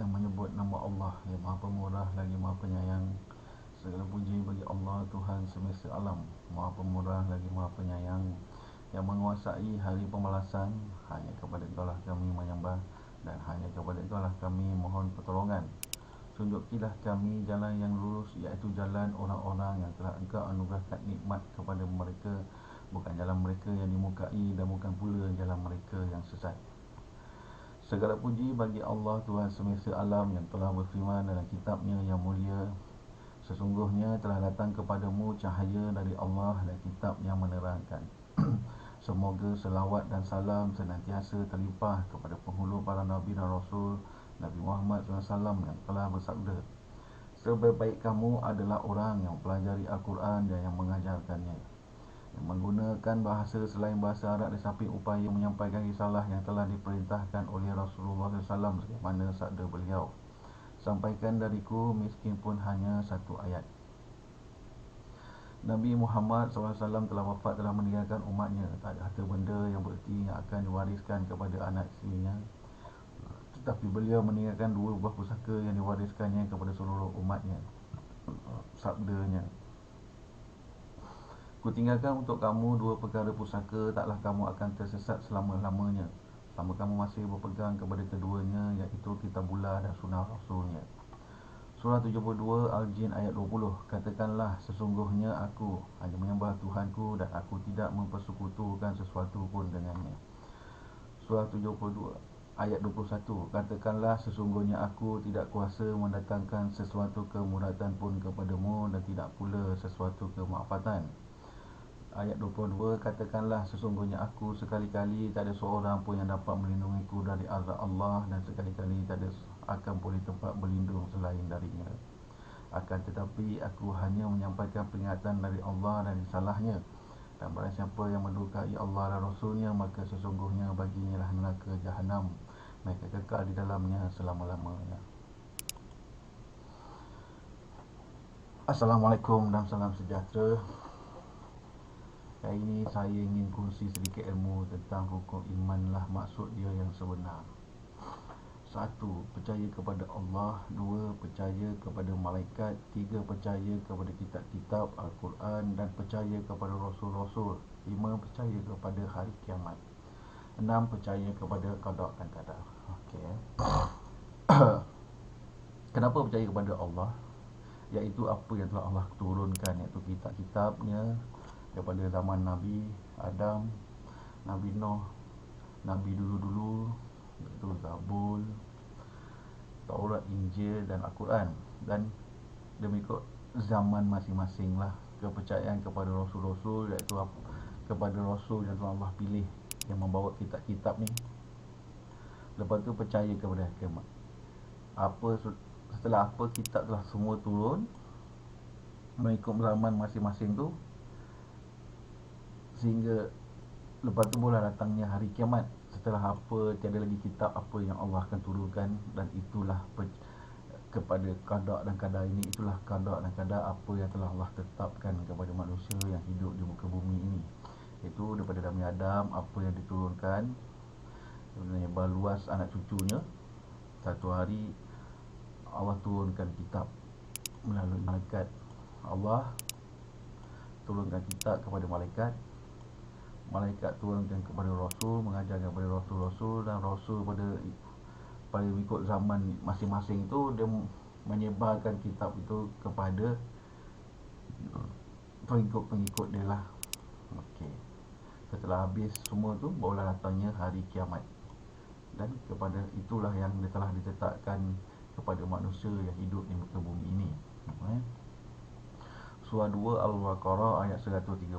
yang menyebut nama Allah yang Maha Pemurah lagi Maha Penyayang. Segala puji bagi Allah Tuhan semesta alam, Maha Pemurah lagi Maha Penyayang, yang menguasai hari pembalasan. Hanya kepada Engkau lah kami menyembah, dan hanya kepada Engkau lah kami mohon pertolongan. Tunjukilah kami jalan yang lurus, iaitu jalan orang-orang yang telah Engkau anugerahkan nikmat kepada mereka, bukan jalan mereka yang dimukai dan bukan pula jalan mereka yang sesat. Segala puji bagi Allah Tuhan semesta alam yang telah berfirman dalam kitabnya yang mulia, sesungguhnya telah datang kepadamu cahaya dari Allah dan kitab yang menerangkan. Semoga selawat dan salam senantiasa terlimpah kepada penghulu para Nabi dan Rasul, Nabi Muhammad SAW yang telah bersabda, sebaik-baik kamu adalah orang yang mempelajari Al-Quran dan yang mengajarkannya, yang menggunakan bahasa selain bahasa Arab di samping upaya menyampaikan risalah yang telah diperintahkan oleh Rasulullah SAW, sebagaimana sabda beliau, sampaikan dariku miskin pun hanya satu ayat. Nabi Muhammad SAW telah wafat, telah meninggalkan umatnya. Tak ada harta benda yang bererti yang akan diwariskan kepada anak isterinya, tetapi beliau meninggalkan dua buah pusaka yang diwariskannya kepada seluruh umatnya. Sabdanya, kutinggalkan untuk kamu dua perkara pusaka, taklah kamu akan tersesat selama-lamanya selama kamu masih berpegang kepada keduanya, iaitu Kitabullah dan Sunnah Rasulnya. Surah 72 Al-Jin ayat 20. Katakanlah, sesungguhnya aku hanya menyembah Tuhanku dan aku tidak mempersekutukan sesuatu pun dengannya. Surah 72 ayat 21. Katakanlah, sesungguhnya aku tidak kuasa mendatangkan sesuatu kemudaratan pun kepadamu dan tidak pula sesuatu kemanfaatan. Ayat 22. Katakanlah, sesungguhnya aku sekali-kali tak ada seorang pun yang dapat melindungiku dari azab Allah, dan sekali-kali tak ada akan boleh tempat berlindung selain darinya. Akan tetapi aku hanya menyampaikan peringatan dari Allah dan risalahnya, dan barang siapa yang mendukai Allah dan Rasulnya, maka sesungguhnya baginya lah neraka Jahanam, mereka kekal di dalamnya selama-lamanya. Assalamualaikum dan salam sejahtera. Kali ini saya ingin kongsi sedikit ilmu tentang rukun imanlah maksud dia yang sebenar. 1. Percaya kepada Allah. 2. Percaya kepada malaikat. 3. Percaya kepada kitab-kitab Al-Quran dan percaya kepada Rasul-Rasul. 5. Percaya kepada hari kiamat. 6. Percaya kepada qada dan qadar. Okey. Kenapa percaya kepada Allah? Iaitu apa yang telah Allah turunkan, iaitu kitab-kitabnya daripada zaman Nabi Adam, Nabi Nuh, Nabi dulu-dulu, iaitu Zabur, Taurat, Injil dan Al-Quran. Dan demikian zaman masing-masing lah. Kepercayaan kepada Rasul-Rasul, iaitu kepada Rasul yang telah Allah pilih yang membawa kitab-kitab ni. Lepas tu percaya kepada kiamat. Setelah apa kitab telah semua turun mengikut zaman masing-masing tu, sehingga lepas tu boleh datangnya hari kiamat. Setelah apa tiada lagi kitab apa yang Allah akan turunkan, dan itulah kepada qada dan qadar ini, itulah qada dan qadar apa yang telah Allah tetapkan kepada manusia yang hidup di muka bumi ini. Itu daripada Nabi Adam, apa yang diturunkan, menyebar luas anak cucunya. Satu hari Allah turunkan kitab melalui malaikat. Allah turunkan kitab kepada malaikat, malaikat turunkan kepada Rasul, mengajarkan kepada Rasul-Rasul, dan Rasul pada ikut zaman masing-masing tu dia menyebarkan kitab itu kepada pengikut-pengikut dia lah. Okey. Setelah habis semua tu, barulah datangnya hari kiamat. Dan kepada itulah yang telah ditetapkan kepada manusia yang hidup di muka bumi ini. Surah 2 Al-Baqarah ayat 132.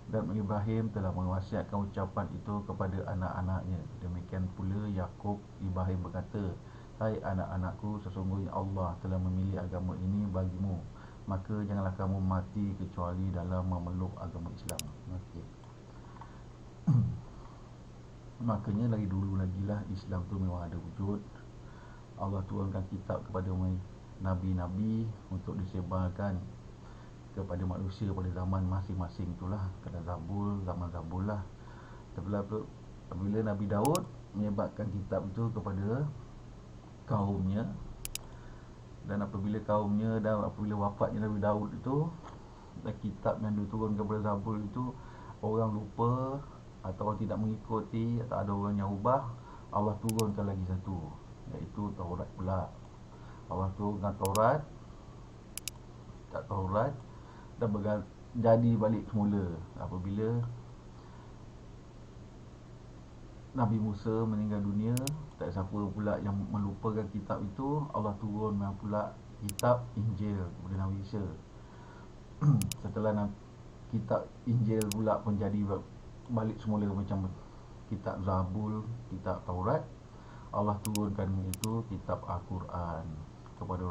Dan Ibrahim telah mewasiatkan ucapan itu kepada anak-anaknya. Demikian pula Yakub. Ibrahim berkata, hai anak-anakku, sesungguhnya Allah telah memilih agama ini bagimu, maka janganlah kamu mati kecuali dalam memeluk agama Islam. Okey. Makanya lagi dulu lagi lah Islam tu memang ada wujud. Allah turunkan kitab kepada Nabi-Nabi untuk disebarkan kepada manusia pada zaman masing-masing itulah. Kata Zabur, zaman Zabur lah. Bila Nabi Daud menyebarkan kitab itu kepada kaumnya, dan apabila kaumnya dan apabila wafatnya Nabi Daud itu, dan kitab yang diturunkan kepada Zabur itu orang lupa atau orang tidak mengikuti atau ada orang yang ubah, Allah turunkan lagi satu, iaitu Taurat pula. Allah turunkan Taurat, dan jadi balik semula apabila Nabi Musa meninggal dunia. Tak siapa pula yang melupakan kitab itu, Allah turunkan pula kitab Injil kepada Nabi Isa. Setelah kitab Injil pula pun jadi balik semula macam kitab Zabur, kitab Taurat, Allah turunkan itu kitab Al-Quran kepada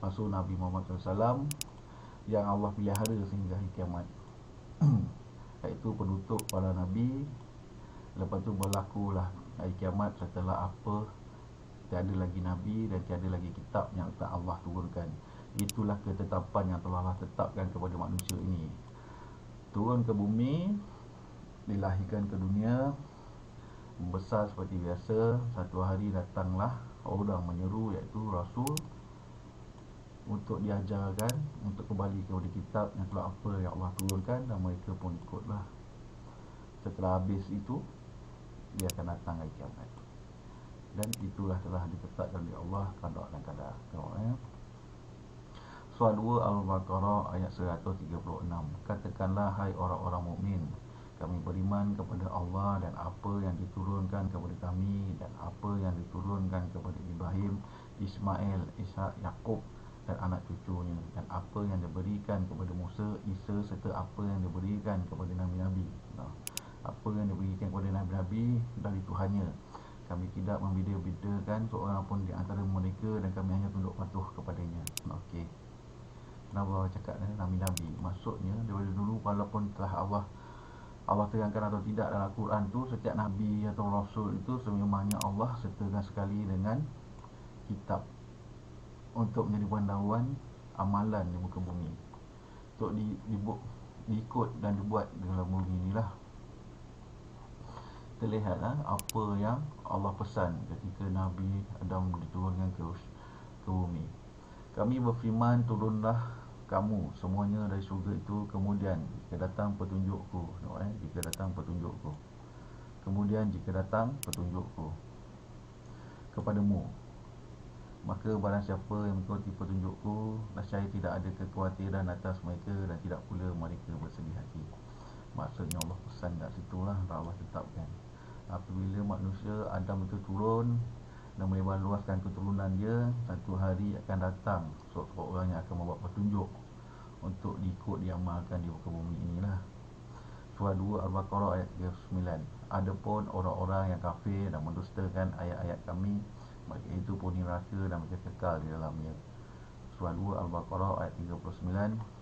Rasul Nabi Muhammad SAW yang Allah pelihara sehingga hari kiamat. Iaitu penutup para Nabi. Lepas tu berlakulah hari kiamat setelah apa tiada lagi Nabi dan tiada lagi kitab yang Allah turunkan. Itulah ketetapan yang telah Allah tetapkan kepada manusia ini. Turun ke bumi, dilahirkan ke dunia, membesar seperti biasa. Satu hari datanglah orang menyeru, iaitu Rasul, untuk diajarkan, untuk kembali kepada kitab yang telah apa yang Allah turunkan, dan mereka pun ikutlah. Setelah habis itu, dia akan datang hari kiamat. Dan itulah telah ditetapkan oleh Allah qada dan qadar. Tengok Surah 2 Al-Baqarah ayat 136. Katakanlah, hai orang-orang mukmin, kami beriman kepada Allah dan apa yang diturunkan kepada kami, dan apa yang diturunkan kepada Ibrahim, Ismail, Ishak, Yaqub dan anak cucunya, dan apa yang diberikan kepada Musa, Isa, serta apa yang diberikan kepada Nabi-Nabi. Apa yang diberikan kepada Nabi-Nabi dari Tuhannya. Kami tidak membeda-bedakan seorang pun di antara mereka, dan kami hanya tunduk patuh kepadanya. Okey. Kenapa Allah cakap Nabi-Nabi? Maksudnya daripada dulu, walaupun telah Allah terangkan atau tidak dalam Al-Quran tu, setiap Nabi atau Rasul itu sememangnya Allah sertakan sekali dengan kitab untuk menjadi panduan amalan di muka bumi, untuk diikut dan dibuat dalam bumi inilah. Kita lihatlah apa yang Allah pesan ketika Nabi Adam diturunkan ke bumi. Kami berfirman, turunlah kamu semuanya dari syurga itu, kemudian jika datang petunjukku, jika datang petunjukku, kemudian jika datang petunjukku kepadamu, maka barang siapa yang mengikuti petunjukku, nescaya tidak ada kekhawatiran atas mereka, dan tidak pula mereka bersedih hati. Maksudnya Allah pesan kat situlah, Allah tetapkan apabila manusia Adam itu turun dan melebar luaskan keturunan dia, satu hari akan datang seorang yang akan membawa petunjuk untuk diikut, diamalkan di muka bumi inilah. Surah 2 Al-Baqarah ayat 39. Adapun orang-orang yang kafir dan mendustakan ayat-ayat kami, mereka itu pun neraka dan mereka kekal di dalamnya. Surah 2 Al-Baqarah ayat 39.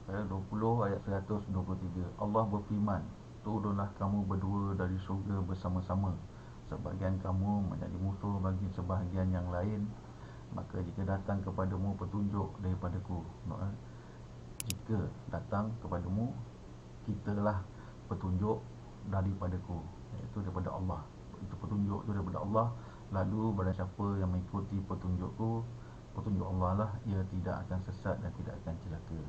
Ayat 20 ayat 123. Allah berfirman, turunlah kamu berdua dari syurga bersama-sama, sebahagian kamu menjadi musuh bagi sebahagian yang lain, maka jika datang kepadamu petunjuk daripadaku, jika datang kepadamu, kitalah petunjuk daripadaku, iaitu daripada Allah. Itu petunjuk itu daripada Allah. Lalu barang siapa yang mengikuti petunjukku, petunjuk Allah lah, ia tidak akan sesat dan tidak akan celaka.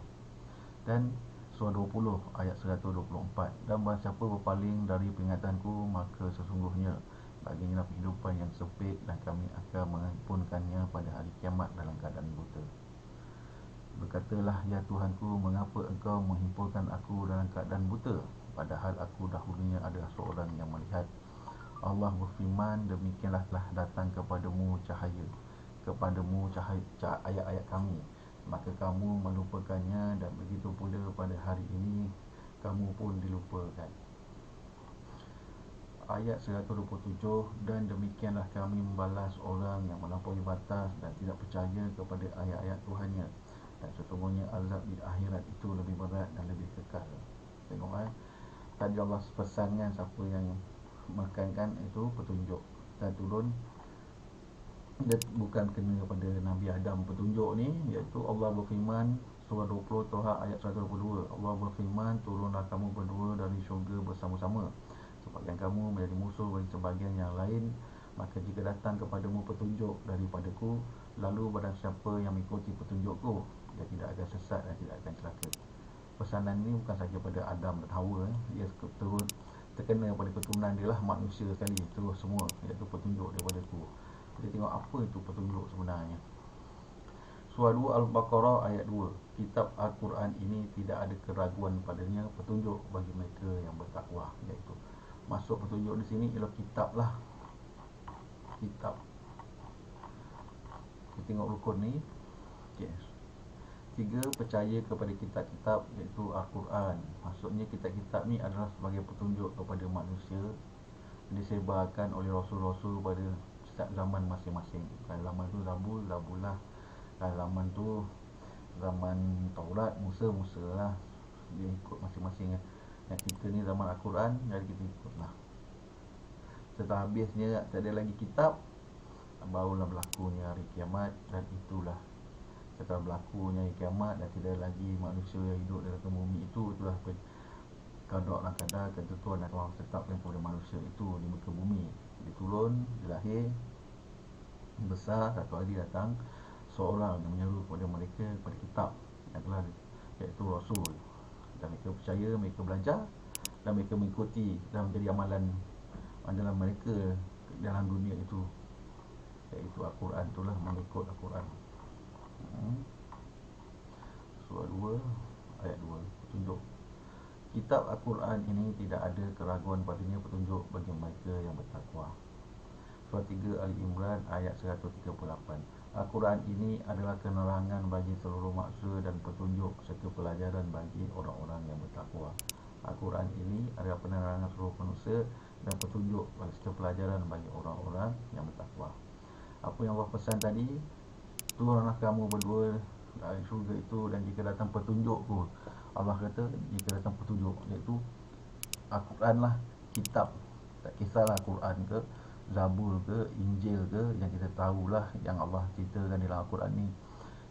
Dan surah 20 ayat 124. Dan barang siapa berpaling dari peringatanku, maka sesungguhnya baginya kehidupan yang sempit, dan kami akan mengampunkannya pada hari kiamat dalam keadaan buta. Berkatalah, ya Tuhanku, mengapa engkau menghimpunkan aku dalam keadaan buta, padahal aku dahulunya adalah seorang yang melihat. Allah berfirman, demikianlah telah datang kepadamu cahaya ayat-ayat kami, maka kamu melupakannya, dan begitu pula pada hari ini kamu pun dilupakan. Ayat 127. Dan demikianlah kami membalas orang yang melampaui batas dan tidak percaya kepada ayat-ayat Tuhannya, dan sesungguhnya azab di akhirat itu lebih berat dan lebih kekal. Tengok tadi Allah pesan kan, siapa yang makankan itu petunjuk dan turun. Dia bukan kena pada Nabi Adam petunjuk ni, iaitu Allah berfirman surah 20 Toha ayat 122. Allah berfirman, turunlah kamu berdua dari syurga bersama-sama, sebagian kamu menjadi musuh bagi sebagian yang lain. Maka jika datang kepadamu petunjuk daripadaku, lalu barang siapa yang mengikuti petunjukku, dia tidak akan sesat dan tidak akan celaka. Pesanan ni bukan saja pada Adam dan Hawa, dia terus terkena pada keturunan dia lah, manusia sekali terus semua, iaitu petunjuk daripadaku. Kita tengok apa itu petunjuk sebenarnya. Surah 2 Al-Baqarah ayat 2. Kitab Al-Quran ini tidak ada keraguan padanya, petunjuk bagi mereka yang bertakwa. Iaitu masuk petunjuk di sini ialah kitab lah. Kitab. Kita tengok rukun ni. Yes. 3. Percaya kepada kitab-kitab, iaitu Al-Quran. Maksudnya kitab-kitab ni adalah sebagai petunjuk kepada manusia, disebarkan oleh rasul-rasul pada setiap zaman masing-masing. Kalau zaman tu Zabur, Zaburlah. Kalau zaman tu zaman Taurat, Musa, Musa lah. Dia ikut masing-masing. Yang kita ni zaman Al-Quran, jadi kita ikutlah. Setelah habisnya tak ada lagi kitab, barulah berlakunya hari kiamat. Dan itulah setelah berlakunya hari kiamat dan tidak lagi manusia yang hidup dalam bumi itulah kadar dan kadar ketentuan yang Allah tetapkan kepada manusia itu di muka bumi. Dia turun, dia lahir besar, satu hari datang seorang yang menyeru kepada mereka kepada kitab yang telah, iaitu Rasul, dan mereka percaya, mereka belajar dan mereka mengikuti dan menjadi amalan dalam mereka dalam dunia itu, iaitu Al-Quran itulah, mengikut Al-Quran. Surah 2 ayat 2, petunjuk. Kitab Al-Quran ini tidak ada keraguan padanya, petunjuk bagi mereka yang bertakwa. Surah 3 Ali Imran ayat 138. Al-Quran ini adalah kenerangan bagi seluruh manusia dan petunjuk serta pelajaran bagi orang-orang yang bertakwa. Al-Quran ini adalah penerangan seluruh manusia dan petunjuk serta pelajaran bagi orang-orang yang bertakwa. Apa yang Allah pesan tadi, turunlah kamu berdua dari syurga itu, dan jika datang petunjukku, Allah kata jika datang petunjuk, iaitu Al-Quran lah, kitab. Tak kisahlah Al-Quran ke Zabur ke Injil ke, yang kita tahulah yang Allah ceritakan dalam Al-Quran ni.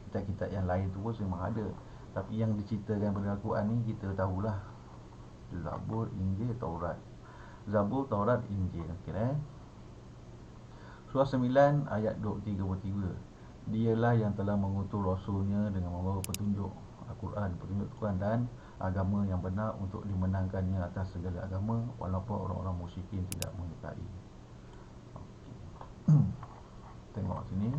Kitab-kitab yang lain tu pun memang ada, tapi yang diceritakan dalam Al-Quran ni kita tahulah Zabur, Injil, Taurat. Zabur, Taurat, Injil. Okay, Surah 9 ayat 33. Dialah yang telah mengutus Rasulnya dengan membawa petunjuk Al-Quran, petunjuk Tuhan dan agama yang benar untuk dimenangkannya atas segala agama, walaupun orang-orang musyrikin tidak mengetahui. Tengok sini.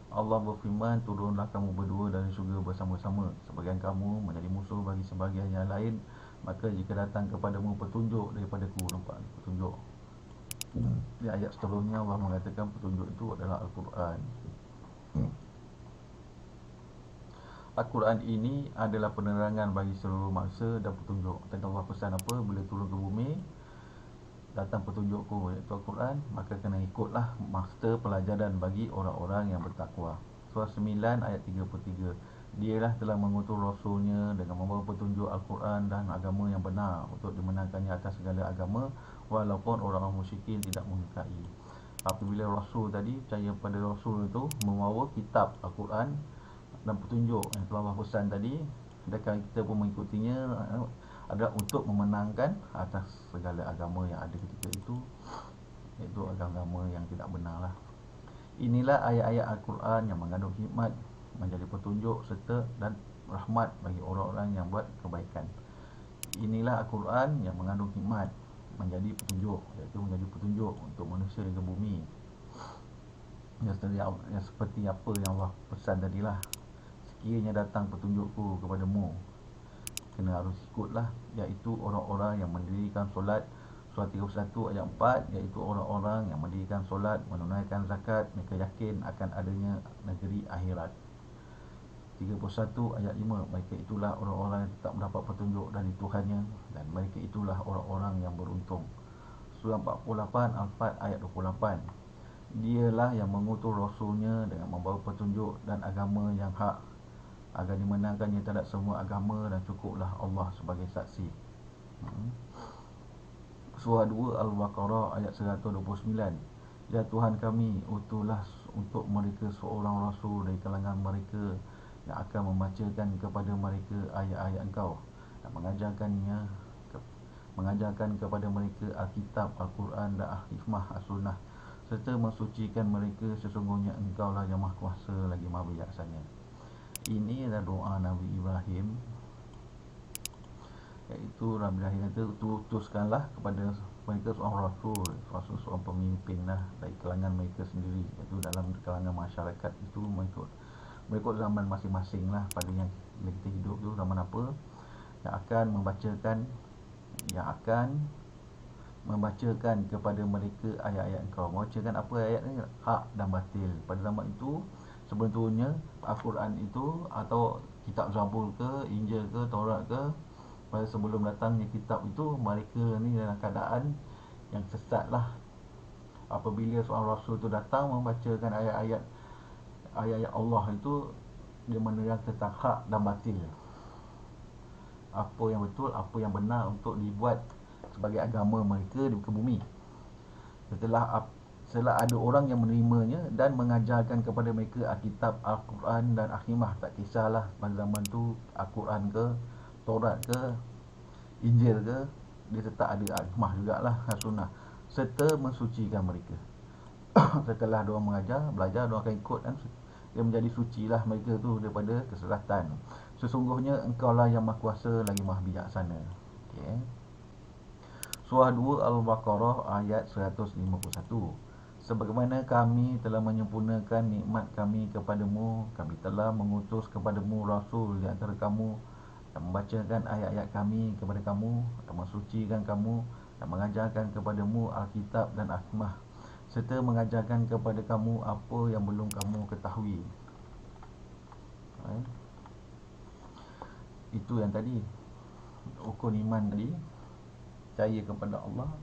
Allah berfirman, turunlah kamu berdua dari syurga bersama-sama, sebagian kamu menjadi musuh bagi sebagian yang lain. Maka jika datang kepadamu petunjuk daripadaku, nampak petunjuk. Di ayat seterusnya Allah mengatakan petunjuk itu adalah Al-Quran. Al-Quran ini adalah penerangan bagi seluruh manusia dan petunjuk. Dan Allah pesan apa? Bila turun ke bumi, datang petunjukku, iaitu Al-Quran, maka kena ikutlah, master pelajaran bagi orang-orang yang bertakwa. Surah 9 ayat 33. Dialah telah mengutus Rasulnya dengan membawa petunjuk Al-Quran dan agama yang benar untuk dimenangkannya atas segala agama, walaupun orang-orang musyrikin tidak mengingkari. Apabila Rasul tadi, percaya pada Rasul itu membawa kitab Al-Quran dan petunjuk yang telah Allah pesan tadi, dan kita pun mengikutinya, adalah untuk memenangkan atas segala agama yang ada ketika itu, iaitu agama yang tidak benar lah. Inilah ayat-ayat Al-Quran yang mengandung hikmat, menjadi petunjuk serta dan rahmat bagi orang-orang yang buat kebaikan. Inilah Al-Quran yang mengandung hikmat, menjadi petunjuk, iaitu menjadi petunjuk untuk manusia di bumi. Yang seperti apa yang Allah pesan tadilah, sekiranya datang petunjukku kepadamu, kena harus ikutlah, iaitu orang-orang yang mendirikan solat. Surah 31 ayat 4, iaitu orang-orang yang mendirikan solat, menunaikan zakat, mereka yakin akan adanya negeri akhirat. 31 ayat 5, mereka itulah orang-orang yang tetap mendapat petunjuk dari Tuhannya, dan mereka itulah orang-orang yang beruntung. Surah 48 Al-Fat ayat 28, Dialah yang mengutus Rasulnya dengan membawa petunjuk dan agama yang hak, agar dimenangkannya terhadap semua agama, dan cukuplah Allah sebagai saksi. Surah 2 Al-Baqarah ayat 129. Ya Tuhan kami, utuhlah untuk mereka seorang Rasul dari kalangan mereka yang akan membacakan kepada mereka ayat-ayat Engkau dan mengajarkan kepada mereka Alkitab, Al-Quran dan Hikmah, As-Sunnah, serta mensucikan mereka. Sesungguhnya Engkau lah yang Maha Kuasa lagi Maha Bijaksana. Ini adalah doa Nabi Ibrahim, iaitu Nabi Ibrahim kata, utuskanlah kepada mereka seorang Rasul seorang pemimpin lah dari kalangan mereka sendiri, iaitu dalam kalangan masyarakat itu mengikut zaman masing-masing lah. Pada yang kita hidup tu zaman apa, yang akan membacakan kepada mereka ayat-ayat Engkau. Membacakan apa ayat ni? Hak dan batil. Pada zaman itu sebetulnya Al-Quran itu atau kitab Zabur ke, Injil ke, Taurat ke, pada sebelum datangnya kitab itu, mereka ni dalam keadaan yang sesat lah. Apabila seorang Rasul itu datang membacakan ayat-ayat Allah itu, dia menerang tentang hak dan batil, apa yang betul, apa yang benar untuk dibuat sebagai agama mereka di muka bumi. Setelah ada orang yang menerimanya dan mengajarkan kepada mereka Alkitab, Al-Quran dan Hikmah, tak kisahlah pada zaman tu Al-Quran ke, Taurat ke, Injil ke, dia tetap ada Hikmah jugalah, Sunnah, serta mensucikan mereka. Setelah diorang belajar, diorang akan ikut kan, dia menjadi sucilah mereka tu daripada kesesatan. Sesungguhnya Engkaulah yang Maha Kuasa lagi Maha Bijaksana. Okay. Surah 2 Al-Baqarah ayat 151. Sebagaimana kami telah menyempurnakan nikmat kami kepadamu, kami telah mengutus kepadamu Rasul di antara kamu dan membacakan ayat-ayat kami kepada kamu dan mensucikan kamu dan mengajarkan kepadamu Alkitab dan Hikmah, serta mengajarkan kepada kamu apa yang belum kamu ketahui. Itu yang tadi, rukun iman tadi. Percaya kepada Allah,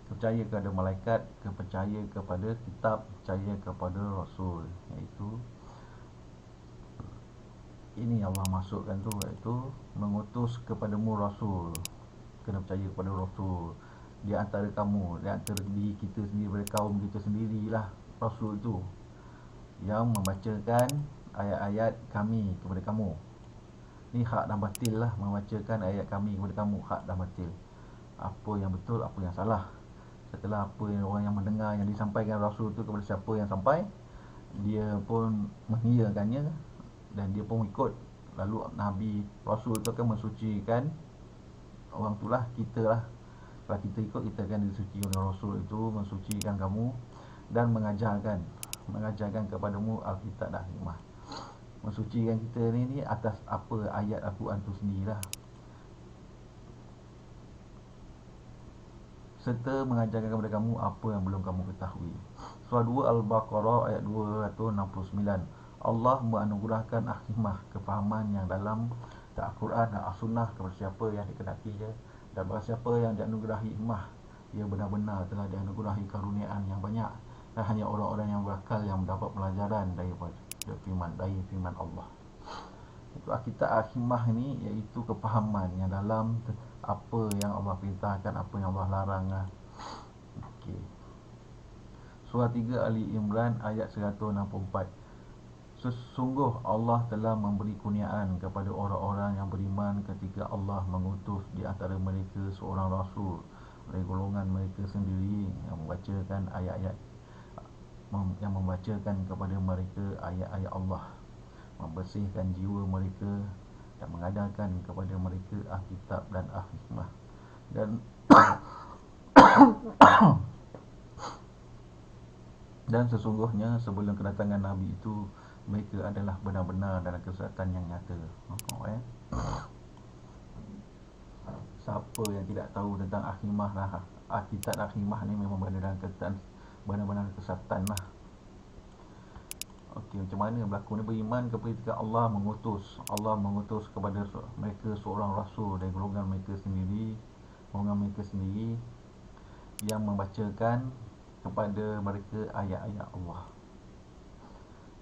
percaya kepada malaikat, percaya kepada kitab, percaya kepada Rasul. Iaitu ini Allah masukkan tu, iaitu mengutus kepadamu Rasul. Kena percaya kepada Rasul di antara kamu, di antara diri kita sendiri, pada kaum kita sendirilah Rasul itu yang membacakan ayat-ayat kami kepada kamu. Ini hak dan batil lah, membacakan ayat kami kepada kamu, hak dan batil, apa yang betul, apa yang salah. Setelah apa yang orang yang mendengar yang disampaikan Rasul itu kepada siapa yang sampai, dia pun mengiyakannya dan dia pun ikut. Lalu Nabi Rasul itu akan mensucikan orang itulah, kita lah. Kalau kita ikut, kita akan disuci oleh Rasul itu, mensucikan kamu dan mengajarkan kepadamu Alkitab dan Hikmah. Mensucikan kita ni atas apa ayat Al-Quran itu sendirilah, serta mengajarkan kepada kamu apa yang belum kamu ketahui. Surah 2 Al-Baqarah ayat 269. Allah menganugerahkan hikmah, kefahaman yang dalam Al-Quran dan As-Sunnah kepada siapa yang dikehendakinya, dan bagi siapa yang dianugerahi hikmah, ia benar-benar telah dianugerahi karuniaan yang banyak, dan hanya orang-orang yang berakal yang mendapat pelajaran dari firman Allah. Itu Alkitab hikmah ni, iaitu kefahaman yang dalam apa yang Allah perintahkan, apa yang Allah larang lah. Okay. Surah 3 Ali Imran ayat 164. Sesungguh Allah telah memberi kurniaan kepada orang-orang yang beriman ketika Allah mengutus di antara mereka seorang Rasul dari golongan mereka sendiri yang membacakan kepada mereka ayat-ayat Allah, membersihkan jiwa mereka dan mengajarkan kepada mereka Alkitab dan Hikmah. Dan sesungguhnya sebelum kedatangan Nabi itu, mereka adalah benar-benar dalam kesesatan yang nyata. Siapa yang tidak tahu tentang Hikmah lah, Alkitab dan Hikmah ni memang benar-benar kesesatan lah. Okey, macam mana berlaku ni? Beriman kepada Allah mengutus kepada mereka seorang Rasul dari golongan mereka sendiri yang membacakan kepada mereka ayat-ayat Allah.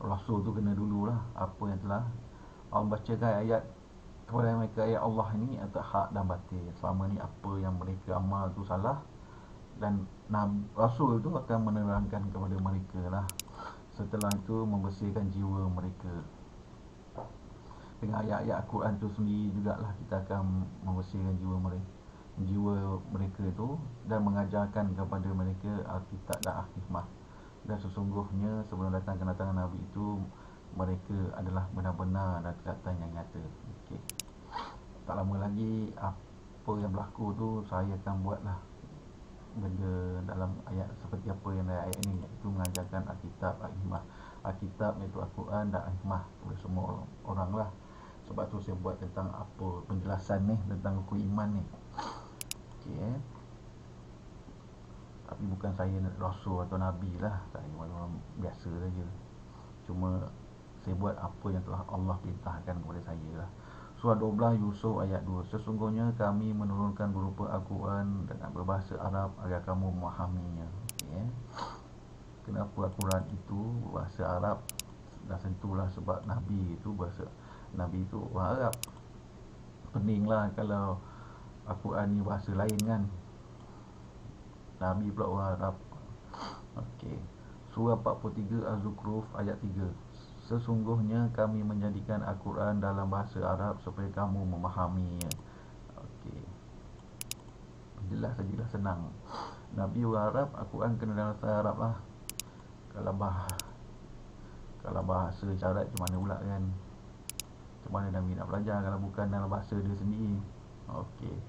Rasul tu kena dululah apa yang telah Allah bacakan ayat kepada mereka, ayat Allah ini atau hak dan batil. Selama ni apa yang mereka amal tu salah, dan Rasul itu akan menerangkan kepada mereka lah. Setelah itu membersihkan jiwa mereka. Dengan ayat-ayat Al-Quran tu sendiri jugalah kita akan membersihkan jiwa mereka itu, dan mengajarkan kepada mereka Alkitab dan Al-Hikmah. Dan sesungguhnya sebelum datang kedatangan Nabi itu, mereka adalah benar-benar dan kelihatan yang nyata. Okay. Tak lama lagi apa yang berlaku tu saya akan buatlah benda dalam ayat seperti apa yang ada ayat ini, iaitu mengajarkan Alkitab, Al-Hikmah. Alkitab iaitu Al-Quran dan Al-Hikmah kepada semua orang lah. Sebab tu saya buat tentang apa penjelasan ni tentang rukun iman ni. Okay. Tapi bukan saya Rasul atau Nabi lah, saya orang biasa saja. Cuma saya buat apa yang telah Allah perintahkan kepada saya lah. Surah 12 Yusuf ayat 2. Sesungguhnya kami menurunkan berupa Al-Quran dengan berbahasa Arab agar kamu memahaminya. Okay. Kenapa Al-Quran itu bahasa Arab? Dan tentulah sebab Nabi itu orang Arab. Peninglah kalau Al-Quran ni bahasa lain kan, Nabi pula orang Arab. Okey. Surah 43 Az-Zukhruf ayat 3. Sesungguhnya kami menjadikan Al-Quran dalam bahasa Arab supaya kamu memahaminya. Okey. Jelas sajalah, senang. Nabi orang Arab, Al-Quran kena dalam bahasa Arab lah. Kalau bahasa isyarat macam mana pula kan? Macam mana Nabi nak belajar kalau bukan dalam bahasa dia sendiri? Okey.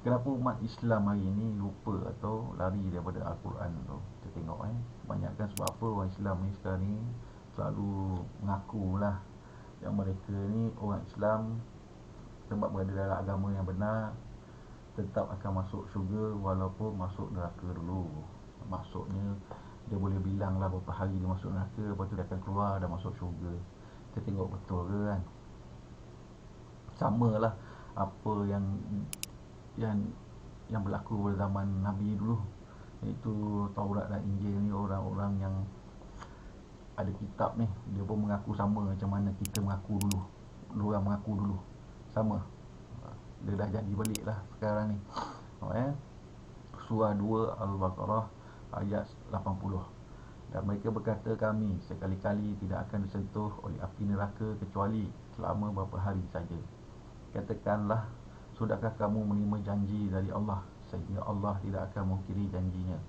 Kenapa umat Islam hari ini lupa atau lari daripada Al-Quran tu? Kita tengok kebanyakan sebab apa orang Islam ni sekarang ni selalu mengakulah yang mereka ni orang Islam, sebab berada dalam agama yang benar, tetap akan masuk syurga walaupun masuk neraka dulu. Maksudnya dia boleh bilang lah berapa hari dia masuk neraka, lepas tu dia akan keluar dan masuk syurga. Kita tengok betul ke kan? Sama lah apa yang berlaku pada zaman Nabi dulu, iaitu Taurat dan Injil ni. Orang-orang yang ada kitab ni, dia pun mengaku sama macam mana kita mengaku dulu. Diorang mengaku dulu sama. Dia dah jadi balik lah sekarang ni. Surah 2 Al-Baqarah ayat 80. Dan mereka berkata, kami sekali-kali tidak akan disentuh oleh api neraka kecuali selama beberapa hari saja. Katakanlah, sudahkah kamu menerima janji dari Allah sehingga Allah tidak akan mengkiri janjinya?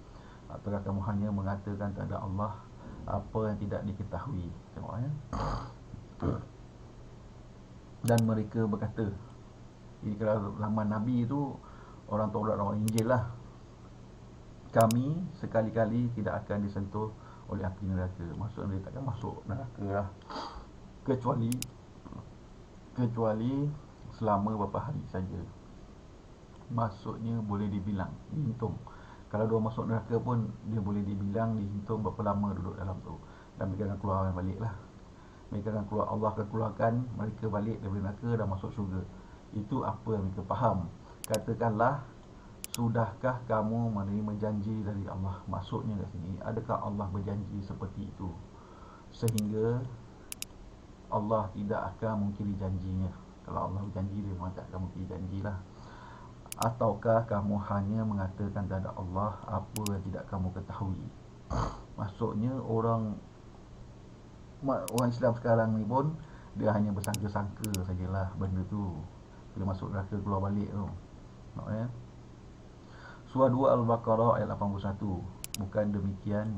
Ataukah kamu hanya mengatakan kepada Allah apa yang tidak diketahui? Tengok Dan mereka berkata, ini kalau zaman Nabi itu orang Taurat, orang Injil lah, kami sekali-kali tidak akan disentuh oleh api neraka. Maksudnya dia takkan masuk neraka lah, kecuali selama beberapa hari saja. Maksudnya boleh dibilang, dihitung. Kalau dia masuk neraka pun dia boleh dibilang, dihitung berapa lama duduk dalam tu. Dan mereka akan keluar balik lah. Mereka akan keluar, Allah akan keluarkan mereka balik dari neraka dan masuk syurga. Itu apa yang mereka faham. Katakanlah, sudahkah kamu menerima janji dari Allah? Maksudnya kat sini, adakah Allah berjanji seperti itu sehingga Allah tidak akan mungkiri janjinya? Kalau Allah berjanji, dia memang tak akan mungkiri janjilah. Ataukah kamu hanya mengatakan kepada Allah apa yang tidak kamu ketahui? Maksudnya orang Islam sekarang ni pun dia hanya bersangka-sangka sajalah benda tu. Bila masuk neraka keluar balik tu. Surah 2 Al-Baqarah ayat 81. Bukan demikian,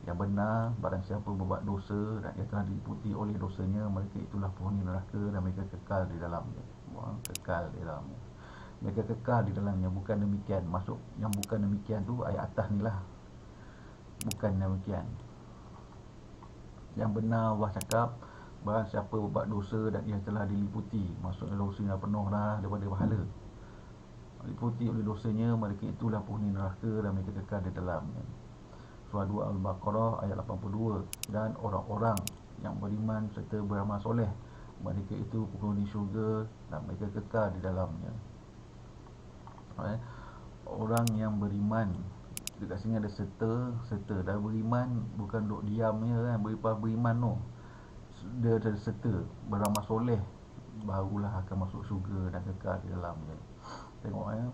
yang benar barang siapa berbuat dosa dan ia telah diliputi oleh dosanya, mereka itulah penghuni neraka dan mereka kekal di dalamnya. Mereka kekal di dalamnya. Bukan demikian, masuk yang bukan demikian tu ayat atas ni lah. Bukan demikian. Yang benar Allah cakap, barang siapa berbuat dosa dan ia telah diliputi, maksudnya dosanya penuh dah daripada pahala, diliputi oleh dosanya, mereka itulah penghuni neraka dan mereka kekal di dalamnya. Surah 2 Al-Baqarah ayat 82. Dan orang-orang yang beriman serta beramal soleh, mereka itu penghuni syurga dan mereka kekal di dalamnya. Orang yang beriman Dekat sini ada serta. Dah beriman bukan duk diam je kan, beriman tu. Dia ada serta, beramal soleh, barulah akan masuk syurga dan kekal di dalamnya. Tengok ya.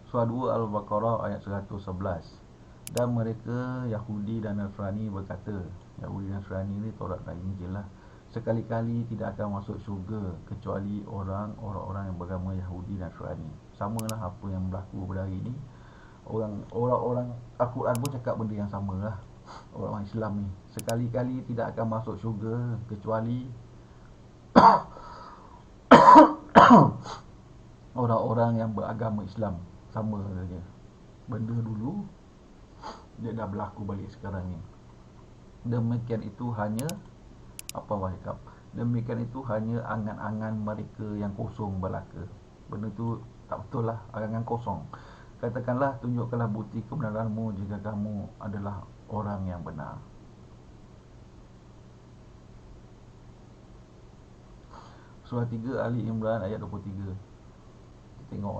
Surah 2 Al-Baqarah ayat 111. Dan mereka Yahudi dan Nasrani berkata, Yahudi dan Nasrani ni Taurat dan Injil lah, sekali-kali tidak akan masuk syurga kecuali orang-orang yang beragama Yahudi dan Nasrani. Samalah apa yang berlaku pada hari ni. Orang-orang Al-Quran pun cakap benda yang sama lah. Orang Islam ni sekali-kali tidak akan masuk syurga kecuali orang-orang yang beragama Islam. Sama saja. Benda dulu dia dah berlaku balik sekarang ni. Demikian itu hanya demikian itu hanya angan-angan mereka yang kosong belaka. Benda tu tak betul lah, angan-angan kosong. Katakanlah, tunjukkanlah bukti kebenaranmu jika kamu adalah orang yang benar. Surah 3 Ali Imran ayat 23. Kita tengok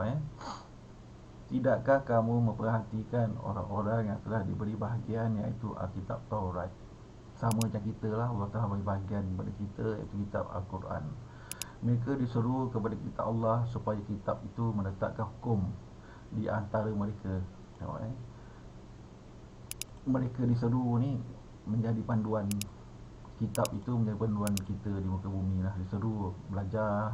Tidakkah kamu memperhatikan orang-orang yang telah diberi bahagian, iaitu Alkitab Taurat? Sama macam kita lah, Allah telah beri bahagian kepada kita, iaitu kitab Al-Quran. Mereka diseru kepada kitab Allah supaya kitab itu menetapkan hukum di antara mereka. Tengok mereka diseru ni menjadi panduan. Kitab itu menjadi panduan kita di muka bumi lah. Diseru belajar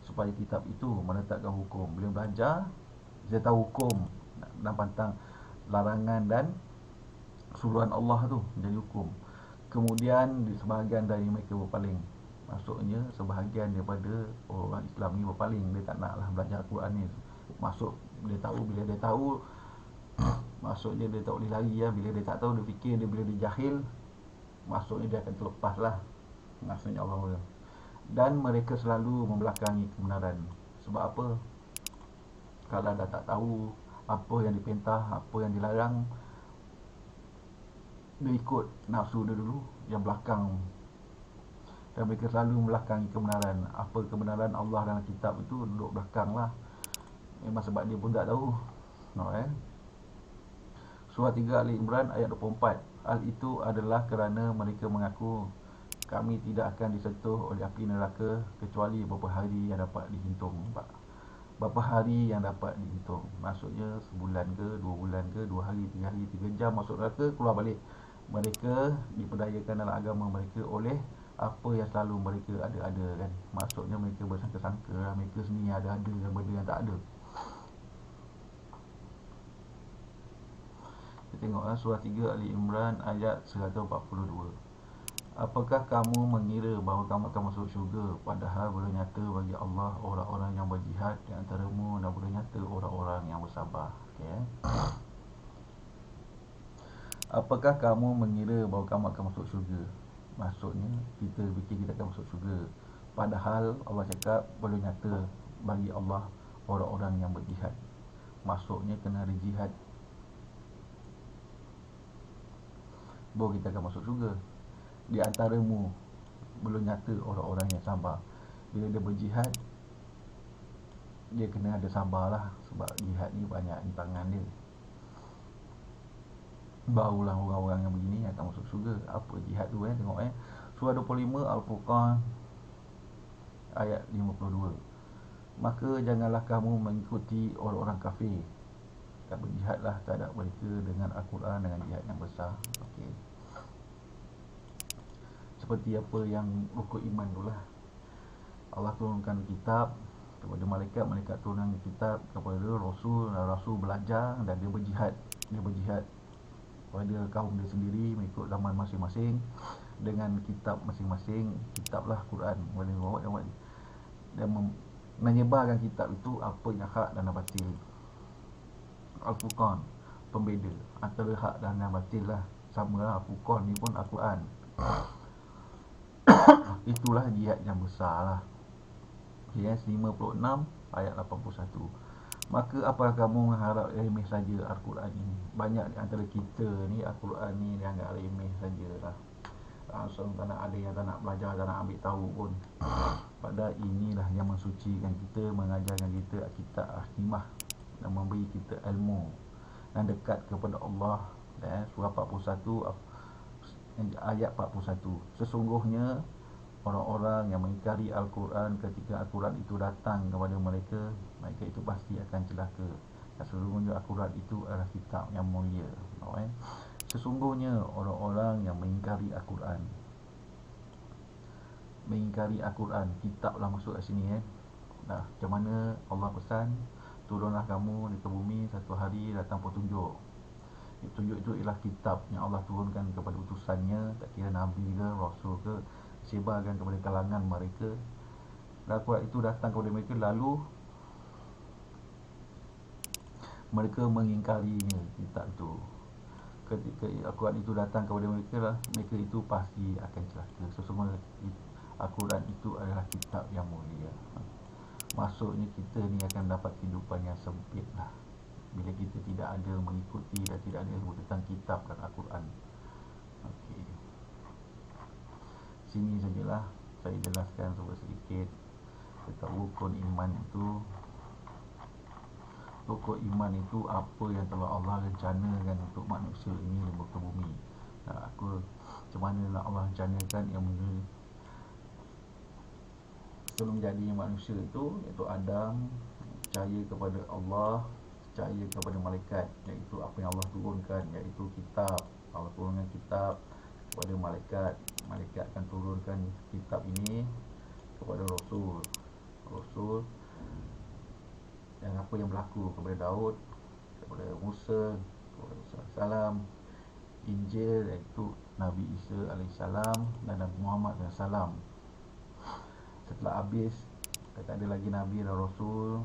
supaya kitab itu menetapkan hukum. Bila belajar, dia tahu hukum dan pantang larangan dan suruhan Allah tu menjadi hukum. Kemudian di sebahagian dari mereka berpaling. Maksudnya sebahagian daripada orang Islam ni berpaling. Dia tak naklah belajar Al-Quran ni. Maksud dia tahu, bila dia tahu maksudnya dia tak boleh lari lah. Bila dia tak tahu, dia fikir dia, bila dia jahil, maksudnya dia akan terlepas lah. Maksudnya Allah. Dan mereka selalu membelakangi kebenaran. Sebab apa? Kalau dah tak tahu apa yang diperintah, apa yang dilarang, dia ikut nafsu dia dulu, yang belakang. Dan mereka selalu membelakangi kebenaran. Apa kebenaran Allah dalam kitab itu duduk belakang lah. Memang sebab dia pun tak tahu. Surah 3 Ali Imran ayat 24. Hal itu adalah kerana mereka mengaku kami tidak akan disentuh oleh api neraka kecuali beberapa hari yang dapat dihitung. Berapa hari yang dapat dihitung? Maksudnya sebulan ke, 2 bulan ke, 2 hari, 3 hari, 3 jam masuk neraka, keluar balik. Mereka diperdayakan dalam agama mereka oleh apa yang selalu mereka ada-ada kan. Maksudnya mereka bersangka-sangka lah, mereka sendiri ada-ada dan benda yang tak ada. Kita tengok surah 3 Ali Imran ayat 142. Apakah kamu mengira bahawa kamu akan masuk syurga, padahal boleh nyata bagi Allah orang-orang yang berjihad di antaramu dan boleh nyata orang-orang yang bersabar. Apakah kamu mengira bahawa kamu akan masuk syurga? Maksudnya kita fikir kita akan masuk syurga, padahal Allah cakap boleh nyata bagi Allah orang-orang yang berjihad. Maksudnya kena ada jihad baru kita akan masuk syurga. Di antaramu belum nyata orang-orang yang sabar. Bila dia berjihad, dia kena ada sabar lah. Sebab jihad ni banyak rintangan dia. Barulah orang-orang yang begini akan masuk syurga. Apa jihad tu tengok Surah 25 Al-Furqan ayat 52. Maka janganlah kamu mengikuti orang-orang kafir dan berjihadlah terhadap mereka dengan Al-Quran, dengan jihad yang besar. Seperti apa yang rukun iman tu lah. Allah turunkan kitab kepada malaikat, malaikat turunkan kitab kepada Rasul, dan Rasul belajar dan dia berjihad. Dia berjihad pada kaum dia sendiri mengikut zaman masing-masing dengan kitab masing-masing. Kitab lah Quran, dan menyebarkan kitab itu apa yang hak dan batil. Al-Furqan, pembeda antara hak dan yang batil lah. Sama lah, Al-Furqan ni pun Al-Quran. Itulah jihad yang besar lah. 56 ayat 81. Maka apakah kamu mengharap remeh saja Al-Quran ini? Banyak di antara kita ni Al-Quran ni dianggap remeh sajalah. Langsung tak nak, ada yang tak nak belajar, tak nak ambil tahu pun. Padahal inilah yang mensucikan kita, mengajarkan kita kitab Al-Hikmah dan memberi kita ilmu. dan dekat kepada Allah. Surah 41 ayat 41. Sesungguhnya orang-orang yang mengingkari Al-Quran ketika Al-Quran itu datang kepada mereka, mereka itu pasti akan celaka. Dan sesungguhnya Al-Quran itu adalah kitab yang mulia. Sesungguhnya orang-orang yang mengingkari Al-Quran, mengingkari Al-Quran, kitab lah masuk kat sini. Nah, macam mana Allah pesan, turunlah kamu ke bumi, satu hari datang petunjuk. Petunjuk itu ialah kitab yang Allah turunkan kepada utusannya, tak kira Nabi ke, Rasul ke, sebarkan kepada kalangan mereka. Dan Al-Quran itu datang kepada mereka, lalu mereka mengingkarinya, kitab itu. Ketika Al-Quran itu datang kepada mereka lah, mereka itu pasti akan celaka. Sesungguhnya Al-Quran itu adalah kitab yang mulia. Maksudnya kita ni akan dapat kehidupan yang sempit lah bila kita tidak ada mengikuti dan tidak ada ilmu tentang kitab dan Al-Quran. Okey, sini sajalah saya jelaskan sedikit tentang rukun iman itu. Rukun iman itu apa yang telah Allah rencanakan untuk manusia ini di muka bumi. Macam mana nak Allah rencanakan yang sebelum jadi manusia itu, iaitu Adam percaya kepada Allah, percaya kepada malaikat, iaitu apa yang Allah turunkan, iaitu kitab. Allah turunkan kitab kepada malaikat, malaikat akan turunkan kitab ini kepada Rasul. Rasul dan apa yang berlaku kepada Daud, kepada Musa, kepada Musa AS, Injil iaitu Nabi Isa AS dan Nabi Muhammad AS. Setelah habis, tak ada lagi Nabi dan Rasul,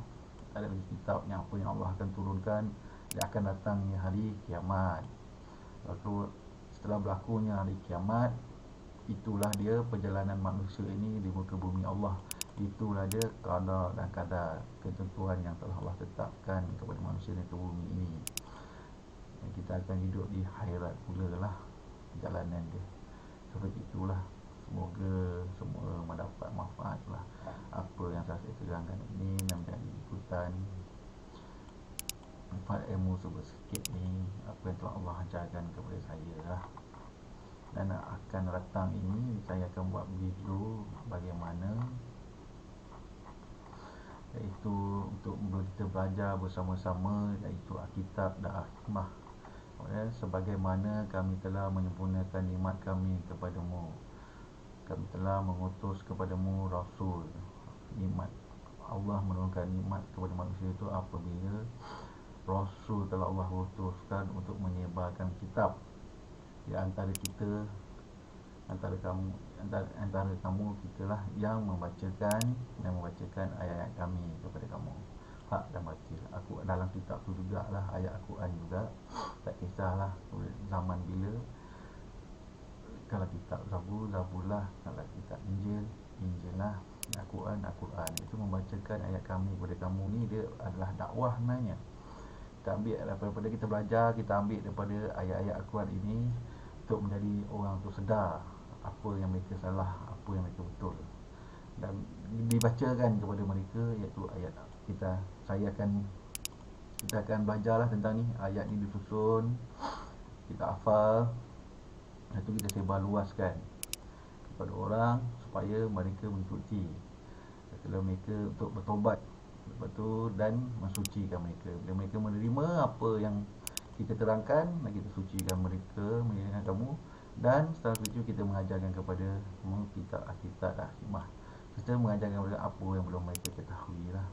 tak ada lagi kitab yang apa yang Allah akan turunkan, dia akan datangnya hari kiamat. Lalu setelah berlakunya hari kiamat, itulah dia perjalanan manusia ini di muka bumi Allah. Itulah dia qada dan qadar, ketentuan yang telah Allah tetapkan kepada manusia di muka bumi ini. Dan kita akan hidup di akhirat pula lah perjalanan dia. Seperti itulah. Semoga semua mendapat manfaat lah apa yang saya terangkan ini, dan menjadi ikutan manfaat ilmu sedikit ni, apa yang telah Allah ajarkan kepada saya lah. Dan akan datang ini saya akan buat video bagaimana, iaitu untuk kita belajar bersama-sama, iaitu Alkitab dan Al-Hikmah. Sebagaimana kami telah menyempurnakan nikmat kami kepadamu, kami telah mengutus kepadamu Rasul. Nikmat Allah menurunkan nikmat kepada manusia itu apabila Rasul telah Allah utuskan untuk menyebarkan kitab di antara kita, antara kamu kita lah yang membacakan ayat-ayat kami kepada kamu, hak dan batil. Aku dalam kitab tu jugalah ayat Al-Quran juga, tak kisahlah zaman bila. Kalau kitab Zabur, Zaburlah. Kalau kitab Injil, Injillah. Al-Quran, Al-Quran. Itu membacakan ayat kami kepada kamu ni, dia adalah dakwah sebenarnya. Kita ambil daripada kita belajar, kita ambil daripada ayat-ayat Al-Quran ini untuk menjadi orang tu sedar apa yang mereka salah, apa yang mereka betul, dan dibacakan kepada mereka, iaitu ayat kita. Kita akan belajarlah tentang ni, ayat ni disusun, kita hafal, itu kita sebar luaskan kepada orang supaya mereka mengikuti. Kalau mereka untuk bertobat, lepas tu dan mensucikan mereka. Bila mereka menerima apa yang kita terangkan, dan kita sucikan mereka, menjadikan kamu, dan setelah itu kita mengajarkan kepada kitab Alkitab dan Hikmah. Kita mengajarkan kepada apa yang belum mereka ketahui lah.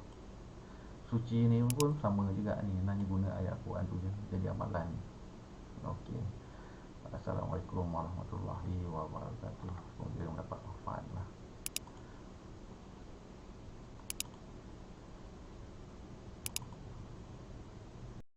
Suci ni pun sama juga ni, hanya guna ayat Al-Quran tu je jadi amalan. Okey. Assalamualaikum warahmatullahi wabarakatuh. Semoga mendapat manfaat lah.